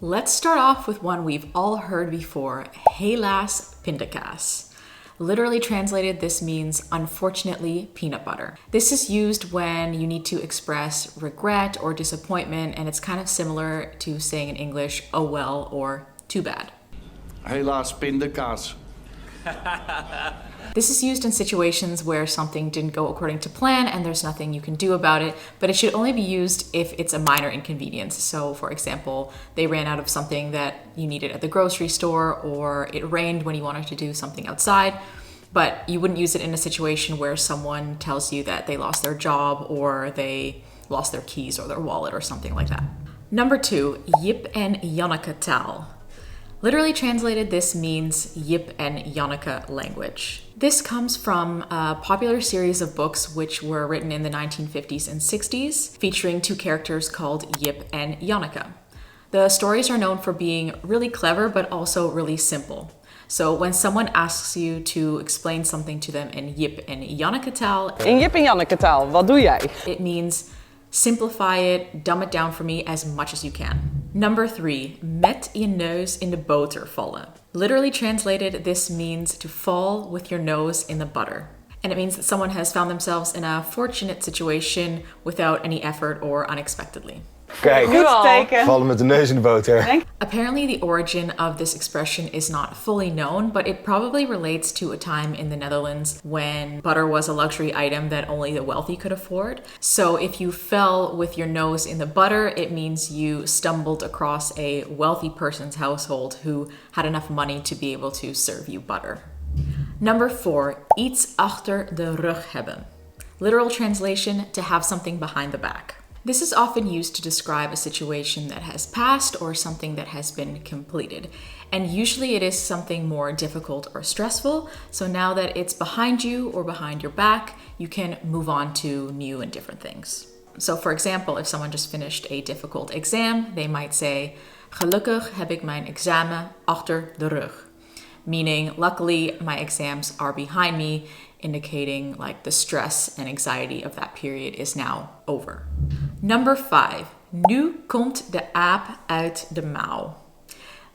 Let's start off with one we've all heard before, Helaas pindakaas. Literally translated, this means unfortunately peanut butter. This is used when you need to express regret or disappointment, and it's kind of similar to saying in English, oh well, or too bad. Helaas pindakaas. This is used in situations where something didn't go according to plan and there's nothing you can do about it, but it should only be used if it's a minor inconvenience. So for example, they ran out of something that you needed at the grocery store, or it rained when you wanted to do something outside, but you wouldn't use it in a situation where someone tells you that they lost their job or they lost their keys or their wallet or something like that. Number 2, Jip en Janneke taal. Literally translated, this means Jip and Janneke language. This comes from a popular series of books which were written in the 1950s and 60s, featuring two characters called Jip and Janneke. The stories are known for being really clever, but also really simple. So when someone asks you to explain something to them in Jip en Janneke taal, In Jip en Janneke taal, wat doe jij? it means simplify it, dumb it down for me as much as you can. Number 3, met je neus in de boter vallen. Literally translated, this means to fall with your nose in the butter. And it means that someone has found themselves in a fortunate situation without any effort or unexpectedly. Kijk, Goed teken. vallen met de neus in de boter. Apparently, the origin of this expression is not fully known, but it probably relates to a time in the Netherlands when butter was a luxury item that only the wealthy could afford. So if you fell with your nose in the butter, it means you stumbled across a wealthy person's household who had enough money to be able to serve you butter. Number 4, iets achter de rug hebben. Literal translation, to have something behind the back. This is often used to describe a situation that has passed or something that has been completed. And usually it is something more difficult or stressful. So now that it's behind you or behind your back, you can move on to new and different things. So for example, if someone just finished a difficult exam, they might say, gelukkig heb ik mijn examen achter de rug. Meaning, luckily, my exams are behind me, indicating like the stress and anxiety of that period is now over. Number 5, nu komt de aap uit de mouw.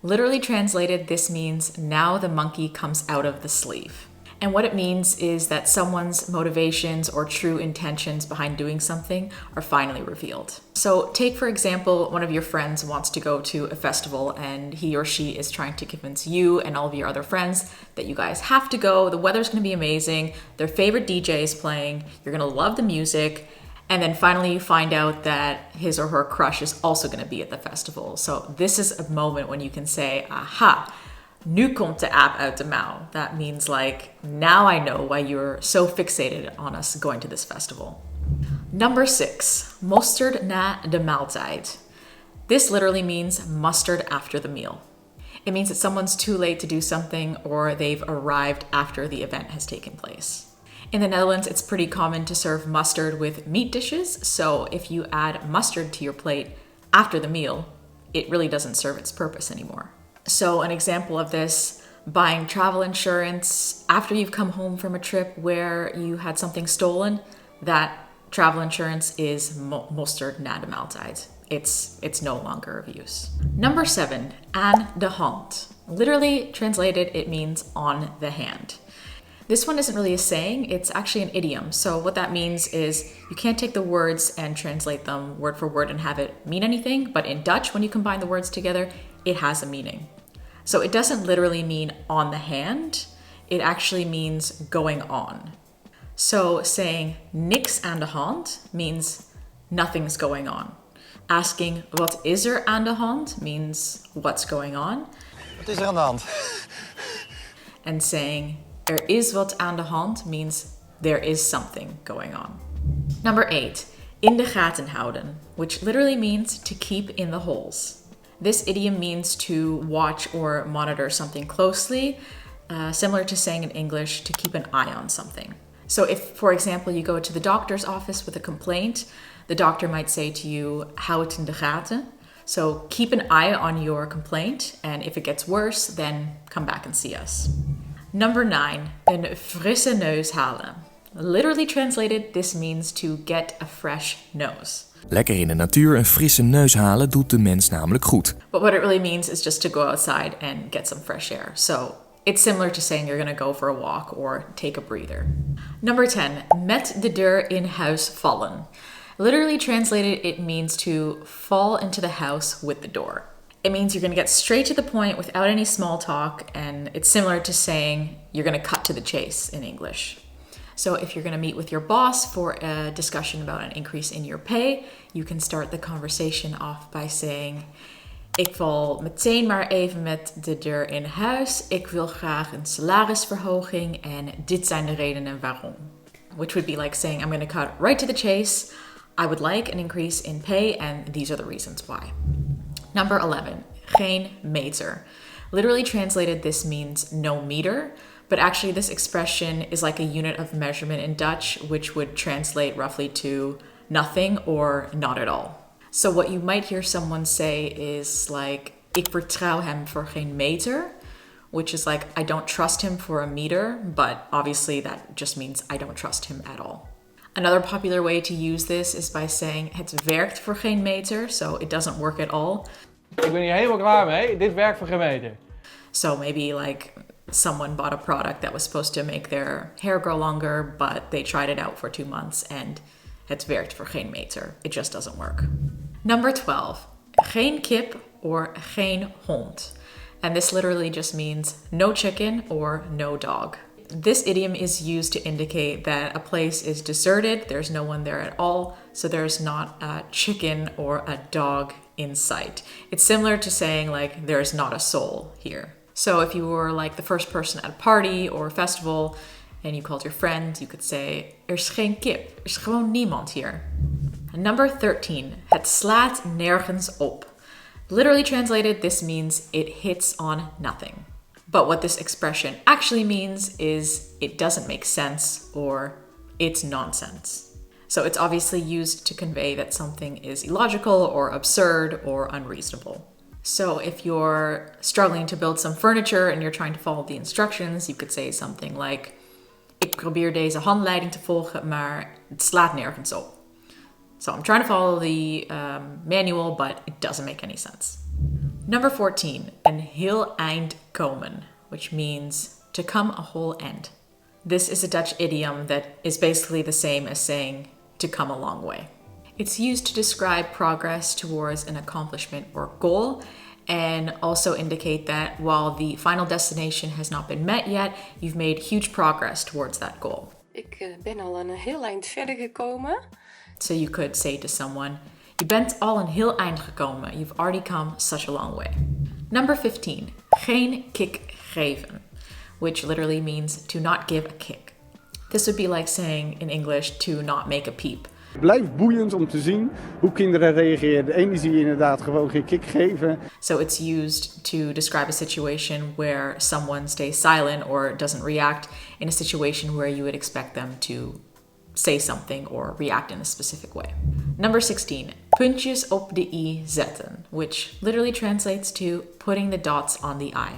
Literally translated, this means now the monkey comes out of the sleeve. And what it means is that someone's motivations or true intentions behind doing something are finally revealed. So take, for example, one of your friends wants to go to a festival and he or she is trying to convince you and all of your other friends that you guys have to go. The weather's going to be amazing. Their favorite DJ is playing. You're going to love the music. And then finally you find out that his or her crush is also going to be at the festival. So this is a moment when you can say, aha, nu komt de aap uit de mouw. That means like, now I know why you're so fixated on us going to this festival. Number 6, mosterd na de maaltijd. This literally means mustard after the meal. It means that someone's too late to do something or they've arrived after the event has taken place. In the Netherlands, it's pretty common to serve mustard with meat dishes. So if you add mustard to your plate after the meal, it really doesn't serve its purpose anymore. So an example of this, buying travel insurance after you've come home from a trip where you had something stolen, that travel insurance is mosterd na de maaltijd. It's no longer of use. Number 7, aan de hand. Literally translated, it means on the hand. This one isn't really a saying, it's actually an idiom. So what that means is you can't take the words and translate them word for word and have it mean anything, but in Dutch, when you combine the words together, it has a meaning. So it doesn't literally mean on the hand, it actually means going on. So saying niks aan de hand means nothing's going on. Asking wat is er aan de hand means what's going on. Wat is er aan de hand? And saying er is wat aan de hand means there is something going on. Number 8, in de gaten houden, which literally means to keep in the holes. This idiom means to watch or monitor something closely, similar to saying in English, to keep an eye on something. So if, for example, you go to the doctor's office with a complaint, the doctor might say to you, hou het in de gaten. So keep an eye on your complaint, and if it gets worse, then come back and see us. Number 9, een frisse neus halen. Literally translated, this means to get a fresh nose. Lekker in de natuur een frisse neus halen doet de mens namelijk goed. But what it really means is just to go outside and get some fresh air. So it's similar to saying you're going to go for a walk or take a breather. Number 10, met de deur in huis vallen. Literally translated, it means to fall into the house with the door. It means you're going to get straight to the point without any small talk, and it's similar to saying you're going to cut to the chase in English. So if you're going to meet with your boss for a discussion about an increase in your pay, you can start the conversation off by saying: ik val meteen maar even met de deur in huis. Ik wil graag een salarisverhoging en dit zijn de redenen waarom. Which would be like saying, I'm going to cut right to the chase. I would like an increase in pay and these are the reasons why. Number 11, geen meter. Literally translated, this means no meter, but actually this expression is like a unit of measurement in Dutch, which would translate roughly to nothing or not at all. So what you might hear someone say is like, ik vertrouw hem voor geen meter, which is like, I don't trust him for a meter, but obviously that just means I don't trust him at all. Another popular way to use this is by saying, het werkt voor geen meter, so it doesn't work at all. Ik ben hier helemaal klaar mee, dit werkt voor geen meter. So maybe like someone bought a product that was supposed to make their hair grow longer, but they tried it out for 2 months and het werkt voor geen meter. It just doesn't work. Number 12, geen kip or geen hond. And this literally just means no chicken or no dog. This idiom is used to indicate that a place is deserted, there's no one there at all, so there's not a chicken or a dog in sight. It's similar to saying like there's not a soul here. So if you were like the first person at a party or a festival and you called your friend, you could say, er is geen kip, er is gewoon niemand hier. Number 13, het slaat nergens op. Literally translated, this means it hits on nothing. But what this expression actually means is it doesn't make sense or it's nonsense. So it's obviously used to convey that something is illogical or absurd or unreasonable. So if you're struggling to build some furniture and you're trying to follow the instructions, you could say something like, ik probeer deze handleiding te volgen, maar het slaat nergens op. So I'm trying to follow the manual, but it doesn't make any sense. Number 14, een heel eind komen, which means to come a whole end. This is a Dutch idiom that is basically the same as saying to come a long way. It's used to describe progress towards an accomplishment or goal, and also indicate that while the final destination has not been met yet, you've made huge progress towards that goal. Ik ben al een heel eind verder gekomen. So you could say to someone, je bent al een heel eind gekomen. You've already come such a long way. Number 15, geen kick geven, which literally means to not give a kick. This would be like saying in English to not make a peep. Het blijft boeiend om te zien hoe kinderen reageren. De ene zie je inderdaad gewoon geen kick geven. So it's used to describe a situation where someone stays silent or doesn't react in a situation where you would expect them to say something or react in a specific way. Number 16, puntjes op de i zetten, which literally translates to putting the dots on the I.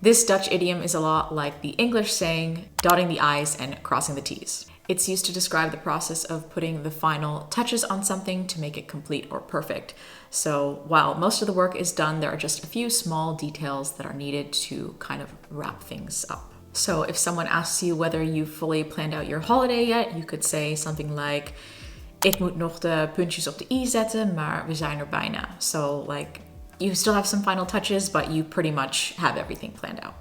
This Dutch idiom is a lot like the English saying dotting the I's and crossing the T's. It's used to describe the process of putting the final touches on something to make it complete or perfect. So while most of the work is done, there are just a few small details that are needed to kind of wrap things up. So if someone asks you whether you've fully planned out your holiday yet, you could say something like, ik moet nog de puntjes op de i zetten, maar we zijn er bijna. So like, you still have some final touches, but you pretty much have everything planned out.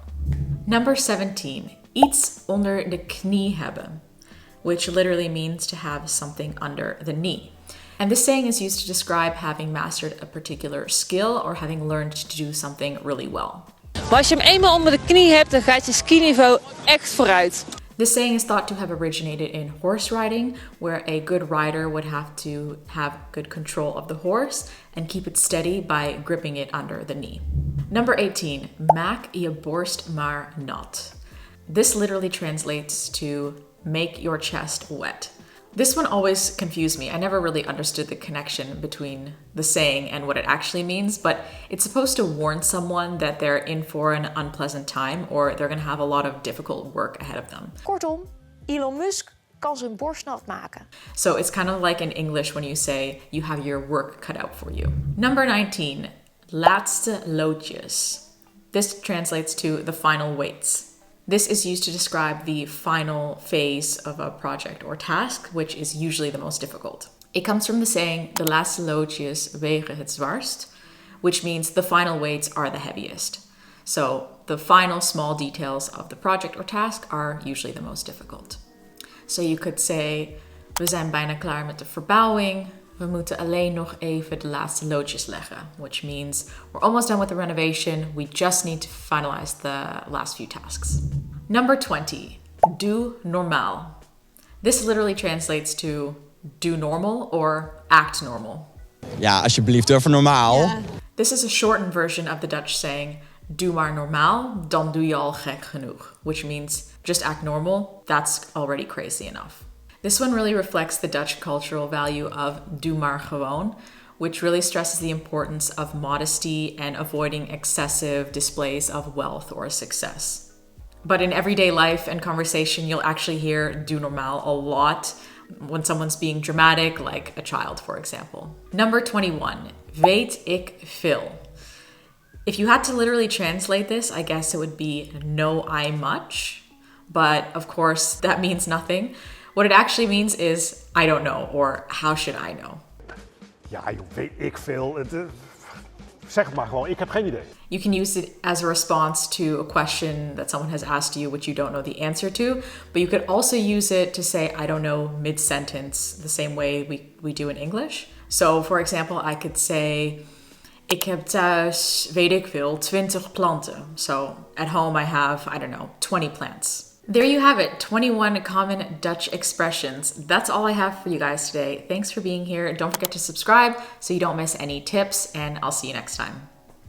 Number 17, iets onder de knie hebben, which literally means to have something under the knee. And this saying is used to describe having mastered a particular skill or having learned to do something really well. Maar als je hem eenmaal onder de knie hebt, dan gaat je skiniveau echt vooruit. This saying is thought to have originated in horse riding, where a good rider would have to have good control of the horse and keep it steady by gripping it under the knee. Number 18, maak borst, maar nat. This literally translates to make your chest wet. This one always confused me. I never really understood the connection between the saying and what it actually means, but it's supposed to warn someone that they're in for an unpleasant time or they're going to have a lot of difficult work ahead of them. Kortom, Elon Musk kan zijn borst nat maken. So it's kind of like in English when you say you have your work cut out for you. Number 19, laatste loodjes. This translates to the final weights. This is used to describe the final phase of a project or task, which is usually the most difficult. It comes from the saying, de laatste loodjes wegen het zwaarst, which means the final weights are the heaviest. So the final small details of the project or task are usually the most difficult. So you could say, we zijn bijna klaar met de verbouwing. We moeten alleen nog even de laatste loodjes leggen, which means we're almost done with the renovation. We just need to finalize the last few tasks. Number 20, doe normaal. This literally translates to do normal or act normal. Ja, alsjeblieft, doe even normaal. Yeah. This is a shortened version of the Dutch saying, doe maar normaal, dan doe je al gek genoeg, which means just act normal, that's already crazy enough. This one really reflects the Dutch cultural value of doe maar gewoon, which really stresses the importance of modesty and avoiding excessive displays of wealth or success. But in everyday life and conversation, you'll actually hear doe normaal a lot when someone's being dramatic, like a child, for example. Number 21, weet ik veel. If you had to literally translate this, I guess it would be know I much, but of course that means nothing. What it actually means is I don't know, or how should I know? Ja, joh, weet ik veel. Zeg het maar gewoon, ik heb geen idee. You can use it as a response to a question that someone has asked you which you don't know the answer to, but you could also use it to say I don't know mid-sentence, the same way we do in English. So for example, I could say, ik heb thuis, weet ik veel, 20 planten. So at home I have, I don't know, 20 plants. There you have it, 21 common Dutch expressions. That's all I have for you guys today. Thanks for being here. Don't forget to subscribe so you don't miss any tips, and I'll see you next time.